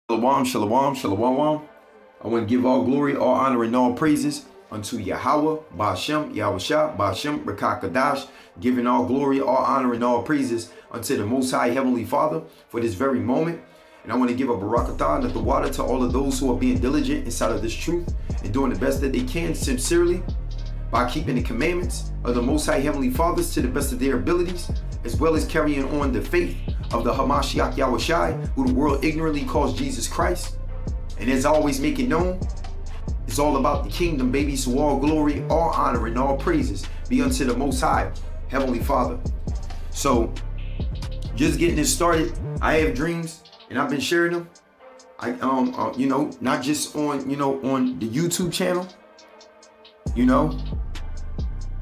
Shalom, shalom, shalom. I want to give all glory, all honor, and all praises unto Yahweh, Ba'ashem, Yahushua, Ba'ashem, Rekakadash, giving all glory, all honor, and all praises unto the Most High Heavenly Father for this very moment. And I want to give a barakatah and the water to all of those who are being diligent inside of this truth and doing the best that they can sincerely by keeping the commandments of the Most High Heavenly Fathers to the best of their abilities, as well as carrying on the faith of the Hamashiach Yahushai, who the world ignorantly calls Jesus Christ. And as I always make it known, it's all about the kingdom, baby. So all glory, all honor, and all praises be unto the Most High Heavenly Father. So just getting this started, I have dreams and I've been sharing them. Not just on, on the YouTube channel,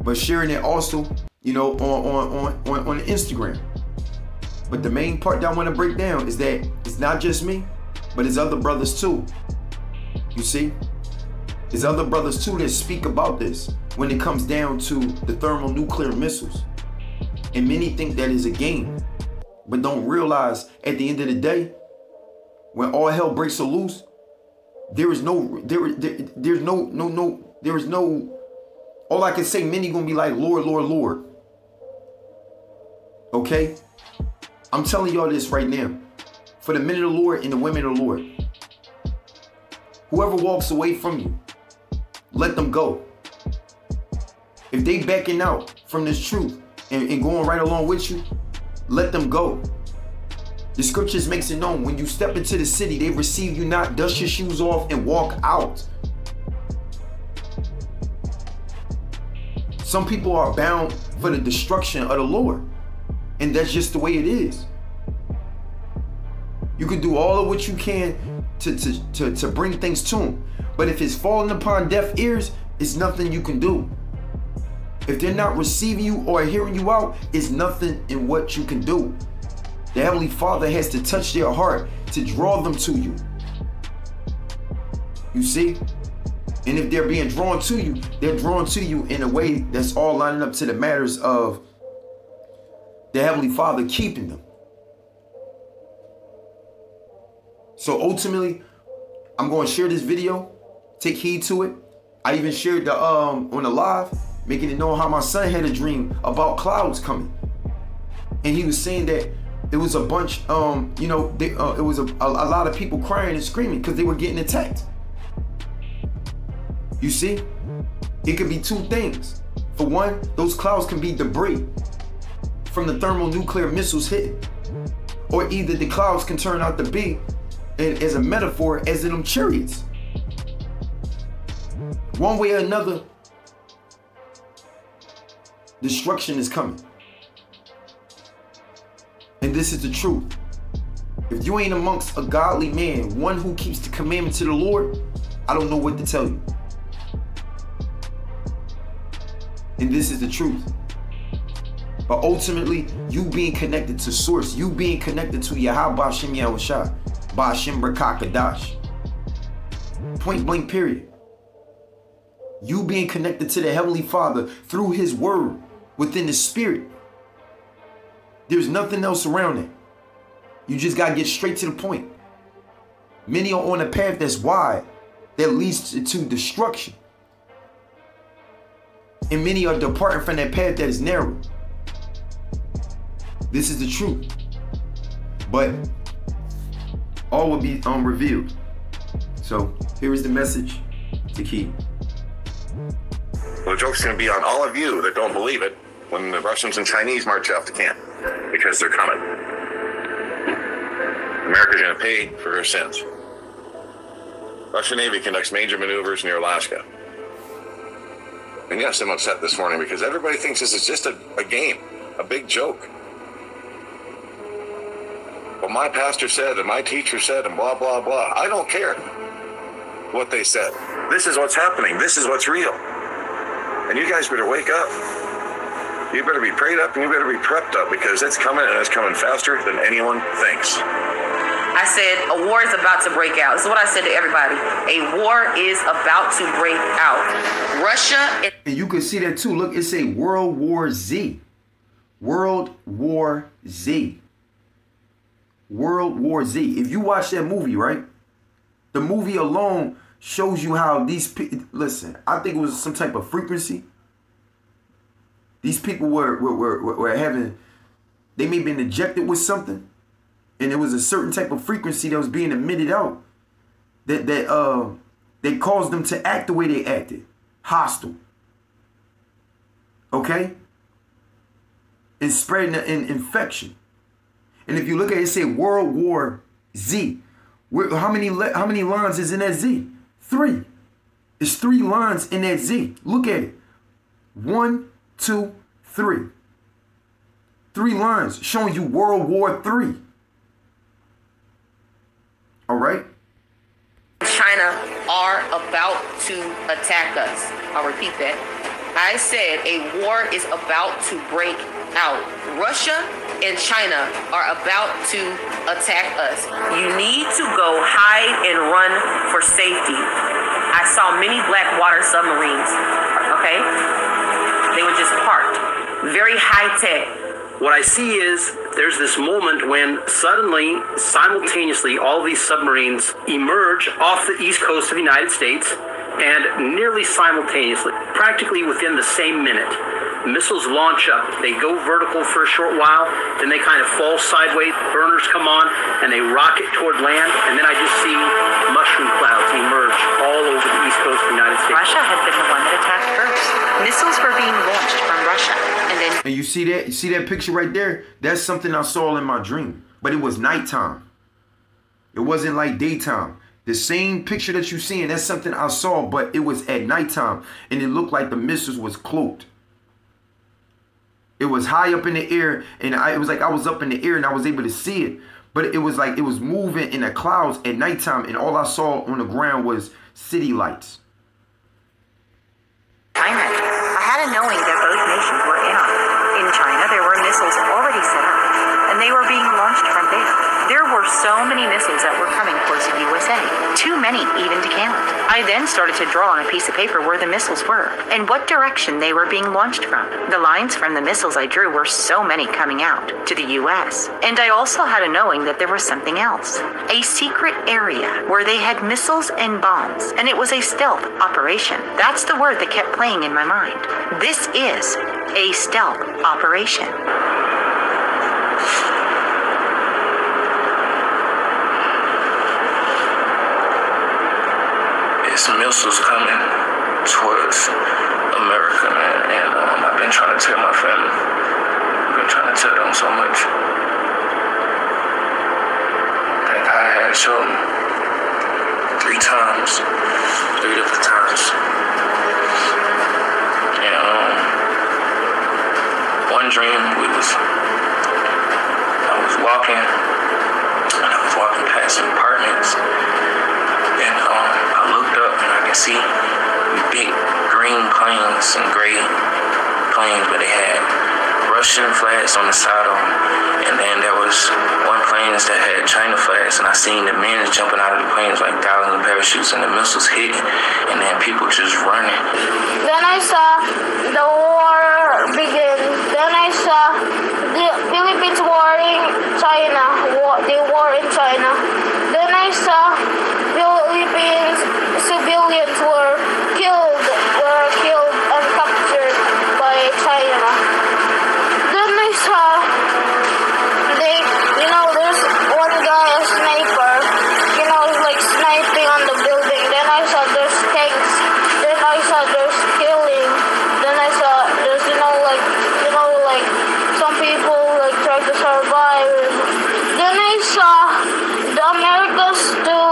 but sharing it also, on Instagram. But the main part that I want to break down is that it's not just me, but it's other brothers too. You see? There's other brothers too that speak about this when it comes down to the thermonuclear missiles. And many think that is a game, but don't realize at the end of the day, when all hell breaks loose, there is no, all I can say, many gonna be like, Lord, Lord, Lord. Okay? I'm telling y'all this right now. For the men of the Lord and the women of the Lord, whoever walks away from you, let them go. If they backing out from this truth and going right along with you, let them go. The scriptures makes it known, when you step into the city, they receive you not, dust your shoes off and walk out. Some people are bound for the destruction of the Lord. And that's just the way it is. You can do all of what you can to bring things to him. But if it's falling upon deaf ears, it's nothing you can do. If they're not receiving you or hearing you out, it's nothing in what you can do. The Heavenly Father has to touch their heart to draw them to you. You see? And if they're being drawn to you, they're drawn to you in a way that's all lining up to the matters of the Heavenly Father keeping them. So ultimately, I'm going to share this video. Take heed to it. I even shared the on the live, making it known how my son had a dream about clouds coming, and he was saying that it was a bunch, it was a lot of people crying and screaming because they were getting attacked. You see, it could be two things. For one, those clouds can be debris from the thermonuclear missiles hitting, or either the clouds can turn out to be, and as a metaphor, as in them chariots. One way or another, destruction is coming. And this is the truth. If you ain't amongst a godly man, one who keeps the commandments of the Lord, I don't know what to tell you. And this is the truth. But ultimately, you being connected to source, you being connected to Yahweh Ba'ashem Yahushua, Ba'ashem Rekakadash. Point blank period. You being connected to the Heavenly Father through His Word within the Spirit. There's nothing else around it. You just got to get straight to the point. Many are on a path that's wide, that leads to destruction. And many are departing from that path that is narrow. This is the truth. But all will be revealed. So here is the message to keep. Well, the joke's going to be on all of you that don't believe it when the Russians and Chinese march off the camp, because they're coming. America's going to pay for her sins. Russian Navy conducts major maneuvers near Alaska. And yes, I'm upset this morning because everybody thinks this is just a game, a big joke. Well, my pastor said, and my teacher said, and blah, blah, blah. I don't care what they said. This is what's happening. This is what's real. And you guys better wake up. You better be prayed up and you better be prepped up, because it's coming, and it's coming faster than anyone thinks. I said a war is about to break out. This is what I said to everybody. A war is about to break out. Russia. And you can see that too. Look, it's a World War Z. World War Z. World War Z. If you watch that movie, right, The movie alone shows you how these people, listen, I think it was some type of frequency. These people were having, they may have been injected with something, and it was a certain type of frequency that was being emitted out that caused them to act the way they acted. Hostile. Okay? And spreading an infection. And if you look at it, it say World War Z. How many lines is in that Z? 3. It's 3 lines in that Z. Look at it. 1, 2, 3. 3 lines showing you World War III. All right? China are about to attack us. I'll repeat that. I said a war is about to break out. Russia and China are about to attack us. You need to go hide and run for safety. I saw many black water submarines, okay? They were just parked. Very high tech. What I see is there's this moment when suddenly, simultaneously, all these submarines emerge off the east coast of the United States, and nearly simultaneously, practically within the same minute, missiles launch up. They go vertical for a short while, then they kind of fall sideways, burners come on, and they rocket toward land, and then I just see mushroom clouds emerge all over the east coast of the United States. Russia had been the one that attacked first. Missiles were being launched from Russia, and then... And you see that? You see that picture right there? That's something I saw in my dream. But it was nighttime. It wasn't like daytime. The same picture that you're seeing, that's something I saw, but it was at nighttime. And it looked like the missiles was cloaked. It was high up in the air, and it was like I was up in the air and I was able to see it. But it was like it was moving in the clouds at nighttime, and all I saw on the ground was city lights. China. I had a knowing that both nations were in on it. In China, there were missiles already set up, and they were being launched from there. There were so many missiles that were coming towards the USA. Too many even to count. I then started to draw on a piece of paper where the missiles were and what direction they were being launched from. The lines from the missiles I drew were so many coming out to the US. And I also had a knowing that there was something else. A secret area where they had missiles and bombs. And it was a stealth operation. That's the word that kept playing in my mind. This is a stealth operation. Some missiles coming towards America, man, and I've been trying to tell my family. I've been trying to tell them so much that God had shown me 3 times, 3 different times. And one dream, I was walking past some apartments. And I looked up and I could see big green planes and gray planes, but they had Russian flags on the side of them. And then there was one plane that had China flags, and I seen the men jumping out of the planes like thousands of parachutes, and the missiles hit, and then people just running. Then I saw the war begin. Then I saw the Philippines warring China. The war in China. Then I saw Philippines civilians were killed and captured by China. Then I saw there's one guy, a sniper, like sniping on the building. Then I saw there's tanks. Then I saw there's killing. Then I saw there's like some people like try to survive. Then I saw the Americas too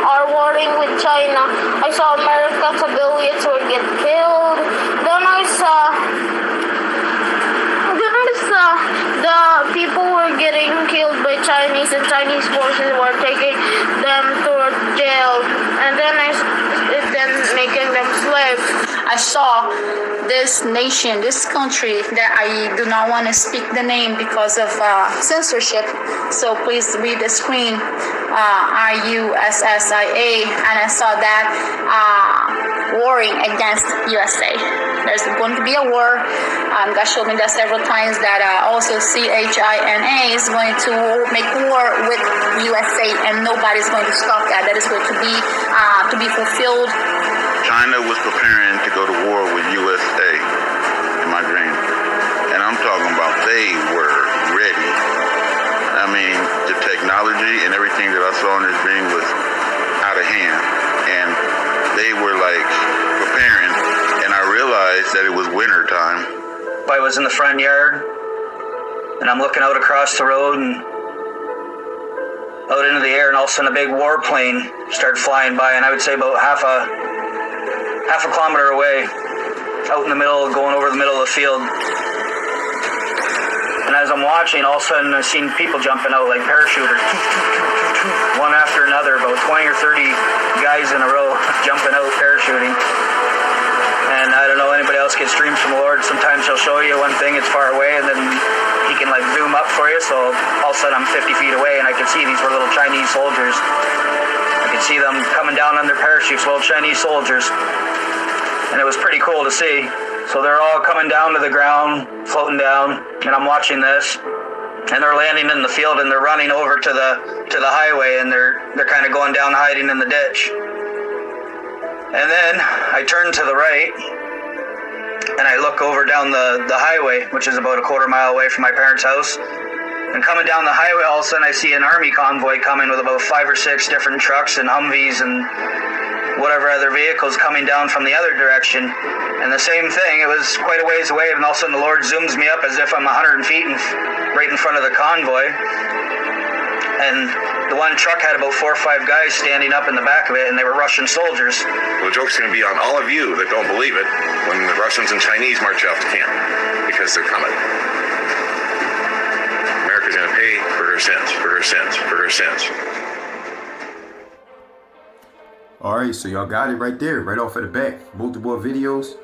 are warring with China. I saw American civilians were get killed. Then I saw the people were getting killed by Chinese, and Chinese forces were taking them to jail, and then making them slaves. I saw this nation, this country that I do not want to speak the name because of censorship. So please read the screen, RUSSIA, and I saw that warring against USA. There's going to be a war. God showed me that several times, that also CHINA is going to make war with USA, and nobody's going to stop that. That is going to be fulfilled. China was preparing to go to war with USA in my dream. And I'm talking about they were ready. I mean, the technology and everything that I saw in this dream was out of hand. And they were like preparing, and I realized that it was winter time. I was in the front yard, and I'm looking out across the road and out into the air, and all of a sudden a big warplane started flying by, and I would say about half a kilometer away, out in the middle, going over the middle of the field. And as I'm watching, all of a sudden I seen people jumping out like parachuters, one after another, about 20 or 30 guys in a row jumping out parachuting. And I don't know, anybody else gets dreams from the Lord. Sometimes he'll show you one thing, it's far away, and then he can like zoom up for you. So all of a sudden I'm 50 feet away, and I can see these were little Chinese soldiers. I could see them coming down on their parachutes, little Chinese soldiers. And it was pretty cool to see. So they're all coming down to the ground, floating down, and I'm watching this. And they're landing in the field, and they're running over to the highway, and they're kind of going down, hiding in the ditch. And then I turn to the right, and I look over down the highway, which is about a quarter mile away from my parents' house. And coming down the highway, all of a sudden I see an army convoy coming with about 5 or 6 different trucks and Humvees and whatever other vehicles coming down from the other direction. And the same thing, it was quite a ways away, and all of a sudden the Lord zooms me up as if I'm 100 feet right in front of the convoy. And the one truck had about 4 or 5 guys standing up in the back of it, and they were Russian soldiers. Well, the joke's going to be on all of you that don't believe it when the Russians and Chinese march off to camp, because they're coming. America's going to pay for her sins, for her sins, for her sins. Alright, so y'all got it right there, right off of the bat. Multiple videos.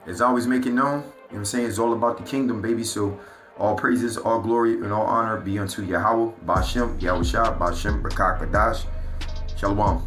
As always, make it known. You know what I'm saying? It's all about the kingdom, baby. So all praises, all glory, and all honor be unto Yahweh, Bashem, Yahushua, Bashem, Rakakadash. Shalom.